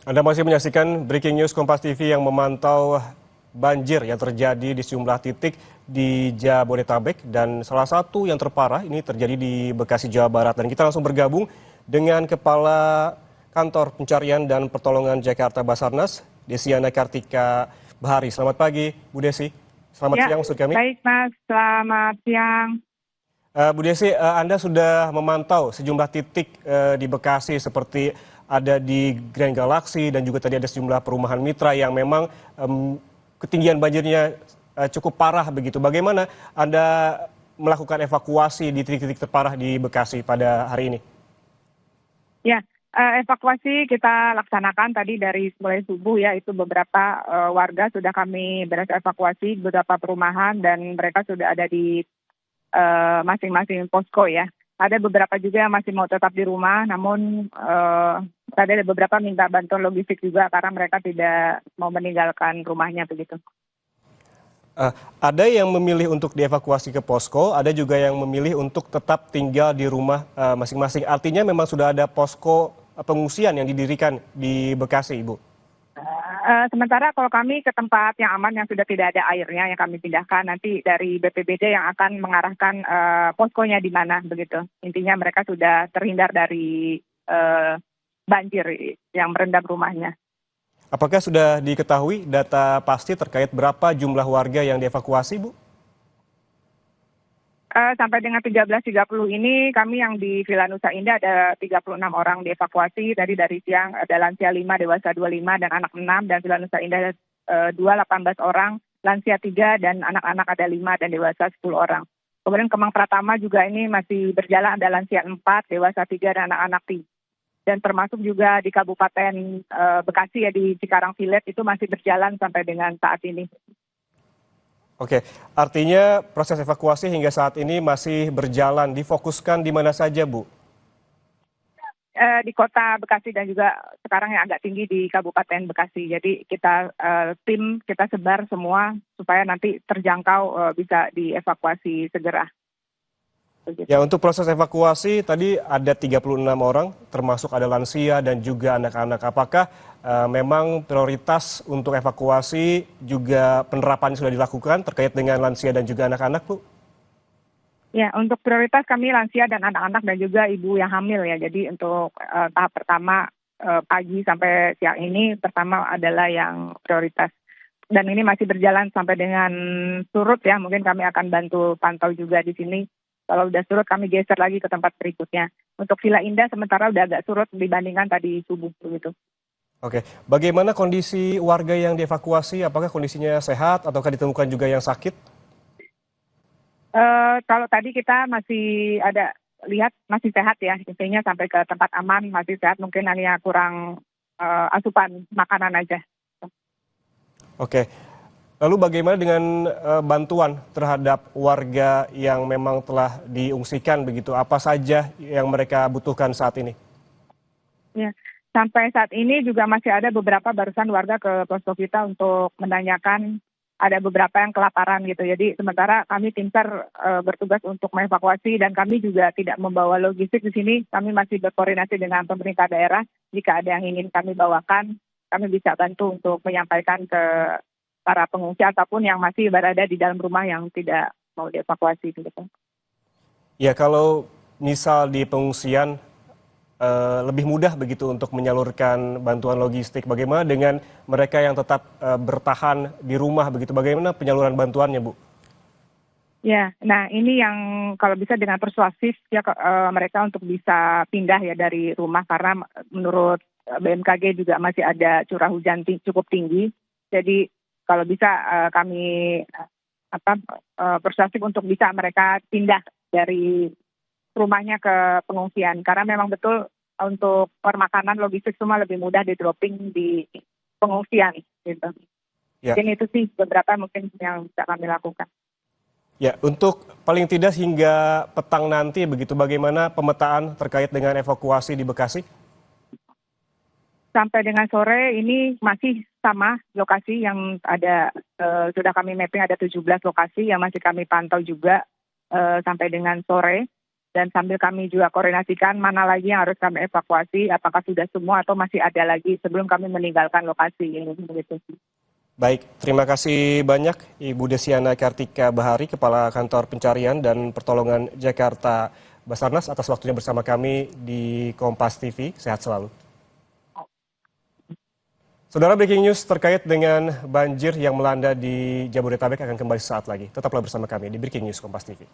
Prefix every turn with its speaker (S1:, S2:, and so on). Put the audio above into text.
S1: Anda masih menyaksikan Breaking News Kompas TV yang memantau banjir yang terjadi di sejumlah titik di Jabodetabek dan salah satu yang terparah ini terjadi di Bekasi, Jawa Barat. Dan kita langsung bergabung dengan Kepala Kantor Pencarian dan Pertolongan Jakarta Basarnas, Desiana Kartika Bahari. Selamat pagi, Bu Desi. Selamat
S2: Ya,
S1: siang maksud kami.
S2: baik Mas, selamat siang.
S1: Bu Desi, Anda sudah memantau sejumlah titik di Bekasi seperti ada di Grand Galaxy dan juga tadi ada sejumlah perumahan mitra yang memang ketinggian banjirnya cukup parah begitu. Bagaimana Anda melakukan evakuasi di titik-titik terparah di Bekasi pada hari ini?
S2: Ya, evakuasi kita laksanakan tadi dari mulai subuh ya, itu beberapa warga sudah kami beres evakuasi, beberapa perumahan dan mereka sudah ada di masing-masing posko ya. Ada beberapa juga yang masih mau tetap di rumah, namun tadi ada beberapa minta bantuan logistik juga karena mereka tidak mau meninggalkan rumahnya begitu.
S1: Ada yang memilih untuk dievakuasi ke posko, ada juga yang memilih untuk tetap tinggal di rumah masing-masing. Artinya memang sudah ada posko pengungsian yang didirikan di Bekasi, Ibu.
S2: Sementara kalau kami ke tempat yang aman yang sudah tidak ada airnya yang kami pindahkan, nanti dari BPBD yang akan mengarahkan poskonya di mana begitu. Intinya mereka sudah terhindar dari banjir yang merendam rumahnya.
S1: Apakah sudah diketahui data pasti terkait berapa jumlah warga yang dievakuasi, Bu?
S2: Sampai dengan 13.30 ini kami yang di Villa Nusa Indah ada 36 orang dievakuasi. Tadi dari siang ada lansia 5, dewasa 25, dan anak 6. Dan Villa Nusa Indah 18 orang, lansia 3, dan anak-anak ada 5, dan dewasa 10 orang. Kemudian Kemang Pratama juga ini masih berjalan, ada lansia 4, dewasa 3, dan anak-anak 3. Dan termasuk juga di Kabupaten Bekasi ya, di Cikarang Village itu masih berjalan sampai dengan saat ini.
S1: Oke, artinya proses evakuasi hingga saat ini masih berjalan, difokuskan di mana saja, Bu?
S2: Di kota Bekasi dan juga sekarang yang agak tinggi di Kabupaten Bekasi. Jadi kita tim kita sebar semua supaya nanti terjangkau bisa dievakuasi segera. Begitu.
S1: Ya, untuk proses evakuasi tadi ada 36 orang, termasuk ada lansia dan juga anak-anak. Apakah memang prioritas untuk evakuasi juga penerapan sudah dilakukan terkait dengan lansia dan juga anak-anak, Bu?
S2: Ya, untuk prioritas kami lansia dan anak-anak dan juga ibu yang hamil ya. Jadi untuk tahap pertama pagi sampai siang ini pertama adalah yang prioritas. Dan ini masih berjalan sampai dengan surut ya. Mungkin kami akan bantu pantau juga di sini. Kalau udah surut kami geser lagi ke tempat berikutnya. Untuk Villa Indah sementara udah agak surut dibandingkan tadi subuh begitu.
S1: Oke, bagaimana kondisi warga yang dievakuasi? Apakah kondisinya sehat ataukah ditemukan juga yang sakit?
S2: Kalau tadi kita masih ada lihat masih sehat ya, intinya sampai ke tempat aman masih sehat, mungkin hanya kurang asupan makanan aja.
S1: Oke, lalu bagaimana dengan bantuan terhadap warga yang memang telah diungsikan begitu? Apa saja yang mereka butuhkan saat ini?
S2: Ya, sampai saat ini juga masih ada beberapa barusan warga ke posko kita untuk menanyakan ada beberapa yang kelaparan gitu. Jadi sementara kami tim SAR bertugas untuk mengevakuasi dan kami juga tidak membawa logistik di sini. Kami masih berkoordinasi dengan pemerintah daerah. Jika ada yang ingin kami bawakan, kami bisa bantu untuk menyampaikan ke para pengungsi ataupun yang masih berada di dalam rumah yang tidak mau dievakuasi gitu.
S1: Ya, kalau misal di pengungsian lebih mudah begitu untuk menyalurkan bantuan logistik. Bagaimana dengan mereka yang tetap bertahan di rumah begitu? Bagaimana penyaluran bantuannya, Bu?
S2: Ya, nah ini yang kalau bisa dengan persuasif ya mereka untuk bisa pindah ya dari rumah karena menurut BMKG juga masih ada curah hujan cukup tinggi. Jadi kalau bisa kami persuasif untuk bisa mereka pindah dari rumahnya ke pengungsian karena memang betul untuk permakanan logistik semua lebih mudah di dropping di pengungsian gitu.
S1: Ya.
S2: Jadi itu sih beberapa mungkin yang bisa kami lakukan.
S1: Ya, untuk paling tidak hingga petang nanti begitu, bagaimana pemetaan terkait dengan evakuasi di Bekasi?
S2: Sampai dengan sore ini masih sama lokasi yang ada, sudah kami mapping ada 17 lokasi yang masih kami pantau juga sampai dengan sore. Dan sambil kami juga koordinasikan mana lagi yang harus kami evakuasi, apakah sudah semua atau masih ada lagi sebelum kami meninggalkan lokasi ini. Begitu.
S1: Baik, terima kasih banyak Ibu Desiana Kartika Bahari, Kepala Kantor Pencarian dan Pertolongan Jakarta Basarnas atas waktunya bersama kami di Kompas TV. Sehat selalu. Saudara, breaking news terkait dengan banjir yang melanda di Jabodetabek akan kembali sesaat lagi. Tetaplah bersama kami di Breaking News Kompas TV.